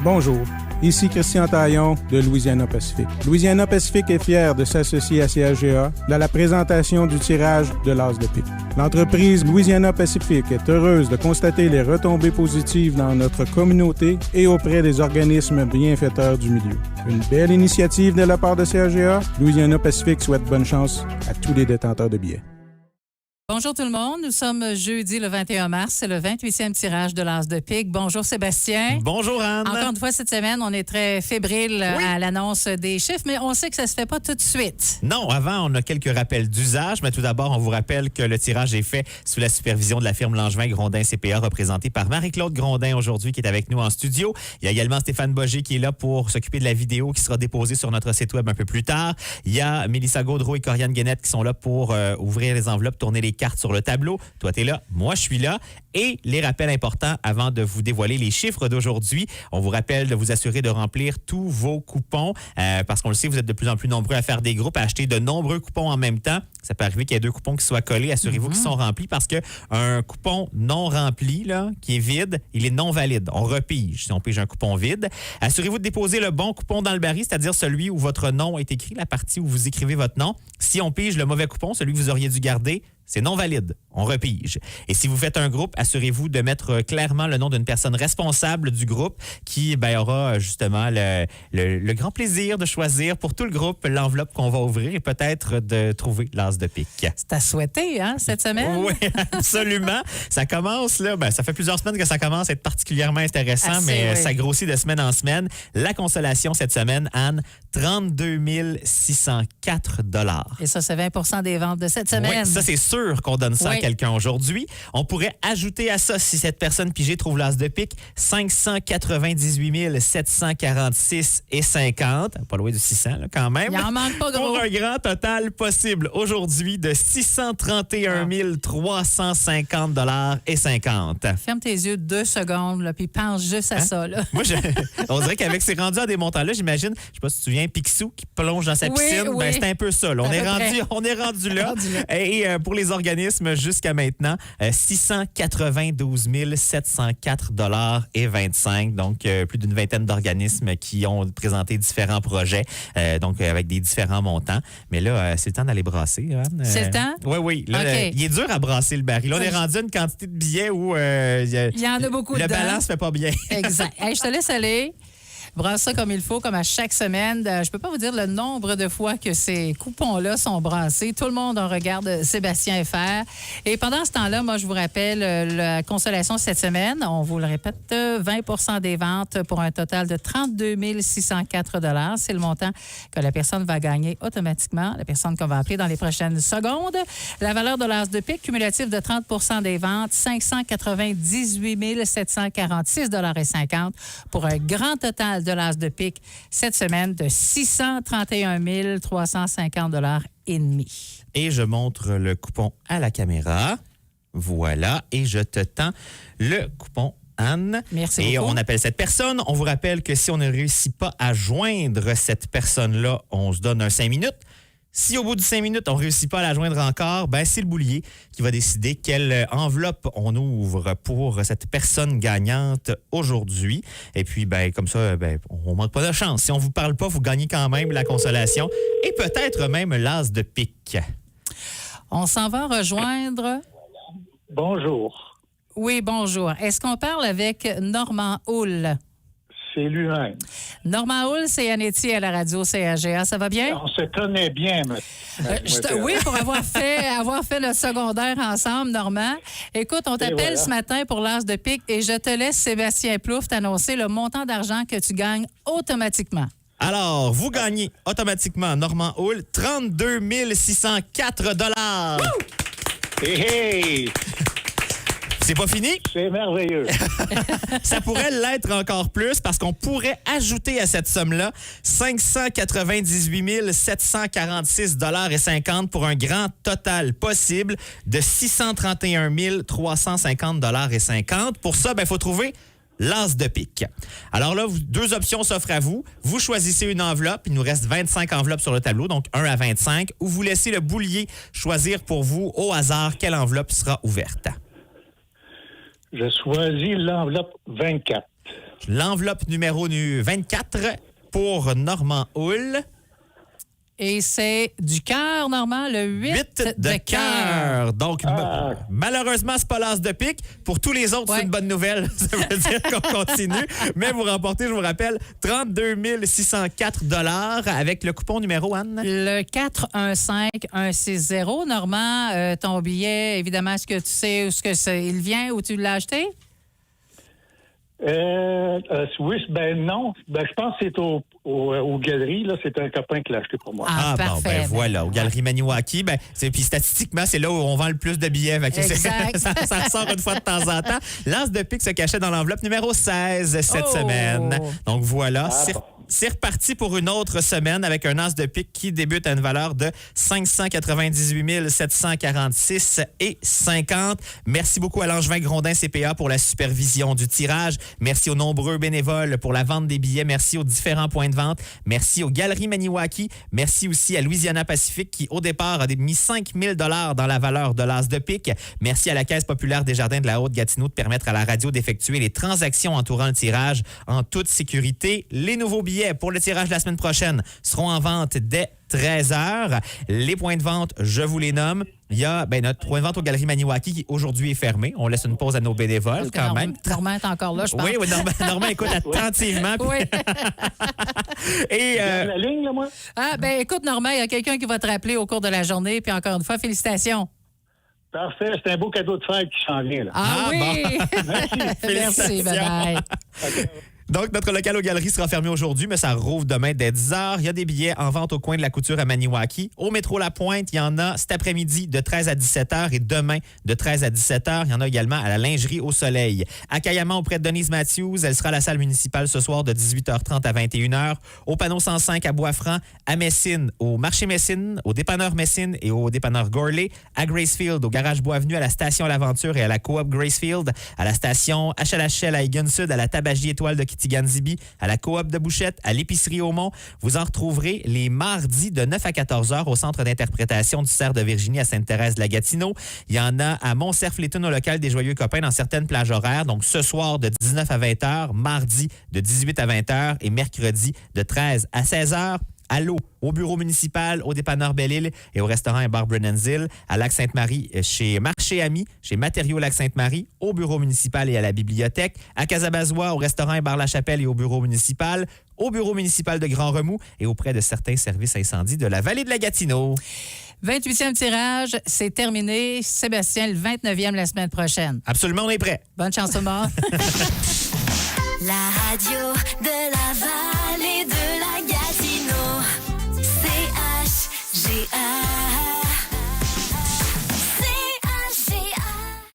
Bonjour, ici Christian Taillon de Louisiana Pacific. Louisiana Pacific est fier de s'associer à CAGA dans la présentation du tirage de l'As de pique. L'entreprise Louisiana Pacific est heureuse de constater les retombées positives dans notre communauté et auprès des organismes bienfaiteurs du milieu. Une belle initiative de la part de CAGA. Louisiana Pacific souhaite bonne chance à tous les détenteurs de billets. Bonjour tout le monde, nous sommes jeudi le 21 mars, c'est le 28e tirage de l'As de pique. Bonjour Sébastien. Bonjour Anne. Encore une fois cette semaine, on est très fébrile à l'annonce des chiffres, mais on sait que ça se fait pas tout de suite. Non, avant, on a quelques rappels d'usage, mais tout d'abord, on vous rappelle que le tirage est fait sous la supervision de la firme Langevin-Grondin CPA, représentée par Marie-Claude Grondin aujourd'hui, qui est avec nous en studio. Il y a également Stéphane Boger qui est là pour s'occuper de la vidéo qui sera déposée sur notre site web un peu plus tard. Il y a Mélissa Gaudreau et Corianne Guénette qui sont là pour ouvrir les enveloppes, tourner les cartes sur le tableau. Toi, t'es là, moi, je suis là. Et les rappels importants avant de vous dévoiler les chiffres d'aujourd'hui. On vous rappelle de vous assurer de remplir tous vos coupons parce qu'on le sait, vous êtes de plus en plus nombreux à faire des groupes, à acheter de nombreux coupons en même temps. Ça peut arriver qu'il y ait 2 coupons qui soient collés. Assurez-vous qu'ils sont remplis parce qu'un coupon non rempli, là, qui est vide, il est non valide. On repige si on pige un coupon vide. Assurez-vous de déposer le bon coupon dans le baril, c'est-à-dire celui où votre nom est écrit, la partie où vous écrivez votre nom. Si on pige le mauvais coupon, celui que vous auriez dû garder, c'est non valide. On repige. Et si vous faites un groupe, assurez-vous de mettre clairement le nom d'une personne responsable du groupe qui aura justement le grand plaisir de choisir pour tout le groupe l'enveloppe qu'on va ouvrir et peut-être de trouver l'As de pique. C'est à souhaiter, hein, cette semaine? Oui, absolument. Ça commence, là, ça fait plusieurs semaines que ça commence à être particulièrement intéressant, ça grossit de semaine en semaine. La consolation cette semaine, Anne, 32 604 $. Et ça, c'est 20 des ventes de cette semaine. Oui, ça, c'est sûr qu'on donne ça à quelqu'un aujourd'hui. On pourrait ajouter à ça, si cette personne pigée trouve l'As de pique, 598 746 et 50. Pas loin de 600, là, quand même. Il en manque pas gros. Pour un grand total possible aujourd'hui de 631 350 $ et 50. Ferme tes yeux 2 secondes, là, puis pense juste à ça. Là. Moi, on dirait qu'avec ces rendus à des montants-là, j'imagine, je sais pas si tu te souviens, Picsou qui plonge dans sa piscine, oui. c'est un peu ça. Là. On est rendu là. Et pour les organismes, jusqu'à maintenant, 692 704 $ et 25. Donc, plus d'une vingtaine d'organismes qui ont présenté différents projets, donc avec des différents montants. Mais là, c'est le temps d'aller brasser. Hein? C'est le temps? Oui. Là, il est dur à brasser le baril. Là, on est rendu à une quantité de billets où il y en a beaucoup le balance fait pas bien. Exact. Hey, je te laisse aller. Brasse ça comme il faut, comme à chaque semaine. Je peux pas vous dire le nombre de fois que ces coupons-là sont brassés. Tout le monde en regarde Sébastien FR. Et pendant ce temps-là, moi, je vous rappelle la consolation cette semaine. On vous le répète, 20 des ventes pour un total de 32 604 $. C'est le montant que la personne va gagner automatiquement, la personne qu'on va appeler dans les prochaines secondes. La valeur de l'As de pique cumulative de 30 des ventes, 598 746 $ et 50 pour un grand total de l'As de pique cette semaine de 631 350 $ et demi. Et je montre le coupon à la caméra. Voilà. Et je te tends le coupon, Anne. Merci et beaucoup. On appelle cette personne. On vous rappelle que si on ne réussit pas à joindre cette personne-là, on se donne un 5 minutes. Si au bout de 5 minutes, on ne réussit pas à la joindre encore, c'est le boulier qui va décider quelle enveloppe on ouvre pour cette personne gagnante aujourd'hui. Et puis, comme ça, on ne manque pas de chance. Si on ne vous parle pas, vous gagnez quand même la consolation et peut-être même l'As de pique. On s'en va rejoindre... Bonjour. Oui, bonjour. Est-ce qu'on parle avec Normand Houle? C'est lui-même. Normand Houle, c'est Anetti à la radio CAGA. Ça va bien? On se connaît bien, oui, pour avoir fait le secondaire ensemble, Normand. Écoute, on t'appelle ce matin pour l'As de pique et je te laisse, Sébastien Plouffe, t'annoncer le montant d'argent que tu gagnes automatiquement. Alors, vous gagnez automatiquement, Normand Houle, 32 604 $. Hey! C'est pas fini? C'est merveilleux. Ça pourrait l'être encore plus parce qu'on pourrait ajouter à cette somme-là 598 746 $ et 50 pour un grand total possible de 631 350 $ et 50. Pour ça, il faut trouver l'As de pique. Alors là, 2 options s'offrent à vous. Vous choisissez une enveloppe. Il nous reste 25 enveloppes sur le tableau, donc 1 à 25. Ou vous laissez le boulier choisir pour vous au hasard quelle enveloppe sera ouverte. Je choisis l'enveloppe 24. L'enveloppe numéro 24 pour Normand Houle. Et c'est du cœur, Normand, le 8 de cœur. Donc, malheureusement, c'est pas l'as de pique. Pour tous les autres, c'est une bonne nouvelle. Ça veut dire qu'on continue. Mais vous remportez, je vous rappelle, 32 604 $ avec le coupon numéro, Anne. Le 415160. Normand, ton billet, évidemment, est-ce que tu sais où il vient, où tu l'as acheté? Oui, non. Je pense que c'est aux galeries. Là, c'est un copain qui l'a acheté pour moi. Parfait. Bon, voilà, aux Galeries Maniwaki. Puis statistiquement, c'est là où on vend le plus de billets. Exact. Ça ressort une fois de temps en temps. L'as de pique se cachait dans l'enveloppe numéro 16 cette semaine. Donc voilà, c'est reparti pour une autre semaine avec un as de pique qui débute à une valeur de 598 746,50. Merci beaucoup à Langevin Grondin CPA pour la supervision du tirage. Merci aux nombreux bénévoles pour la vente des billets. Merci aux différents points de vente. Merci aux Galeries Maniwaki. Merci aussi à Louisiana Pacifique qui, au départ, a mis 5 000 $ dans la valeur de l'as de pique. Merci à la Caisse populaire des Jardins de la Haute-Gatineau de permettre à la radio d'effectuer les transactions entourant le tirage en toute sécurité. Les nouveaux billets pour le tirage de la semaine prochaine seront en vente dès 13h. Les points de vente, je vous les nomme. Il y a notre point de vente aux Galeries Maniwaki qui aujourd'hui est fermé. On laisse une pause à nos bénévoles quand même. Normand est encore là, je pense. Oui, Normand écoute attentivement. Oui. Et la ligne, là, moi? Écoute, Normand, il y a quelqu'un qui va te rappeler au cours de la journée. Puis encore une fois, félicitations. Parfait. C'est un beau cadeau de fête qui s'en vient. Là. Oui! Merci, bye-bye. Okay. Donc, notre local aux Galeries sera fermé aujourd'hui, mais ça rouvre demain dès 10h. Il y a des billets en vente au coin de la couture à Maniwaki. Au métro La Pointe, il y en a cet après-midi de 13 à 17h et demain de 13 à 17h. Il y en a également à la lingerie au Soleil. À Cayamant, auprès de Denise Matthews, elle sera à la salle municipale ce soir de 18h30 à 21h. Au panneau 105 à Bois-Franc, à Messine, au marché Messine, au dépanneur Messine et au dépanneur Gorley. À Gracefield, au garage Bois-Avenue, à la station L'Aventure et à la coop Gracefield. À la station HLHL à Egan Sud, à la tabagie Étoile de Kitigan-Zibi, à la coop de Bouchette, à l'épicerie Aumont. Vous en retrouverez les mardis de 9 à 14h au centre d'interprétation du Cerf de Virginie à Sainte-Thérèse-de-la-Gatineau. Il y en a à Mont-Cerf-Létun au local des Joyeux Copains dans certaines plages horaires. Donc ce soir de 19 à 20h, mardi de 18 à 20h et mercredi de 13 à 16h. À l'eau, au bureau municipal, au dépanneur Belle-Île et au restaurant et bar Brennan's Hill, à Lac-Sainte-Marie, chez Marché Ami, chez Matériaux Lac-Sainte-Marie, au bureau municipal et à la bibliothèque, à Casabazois, au restaurant et bar La Chapelle et au bureau municipal de Grand Remous et auprès de certains services incendies de la vallée de la Gatineau. 28e tirage, c'est terminé. Sébastien, le 29e la semaine prochaine. Absolument, on est prêt. Bonne chance tout le monde. La radio de Laval.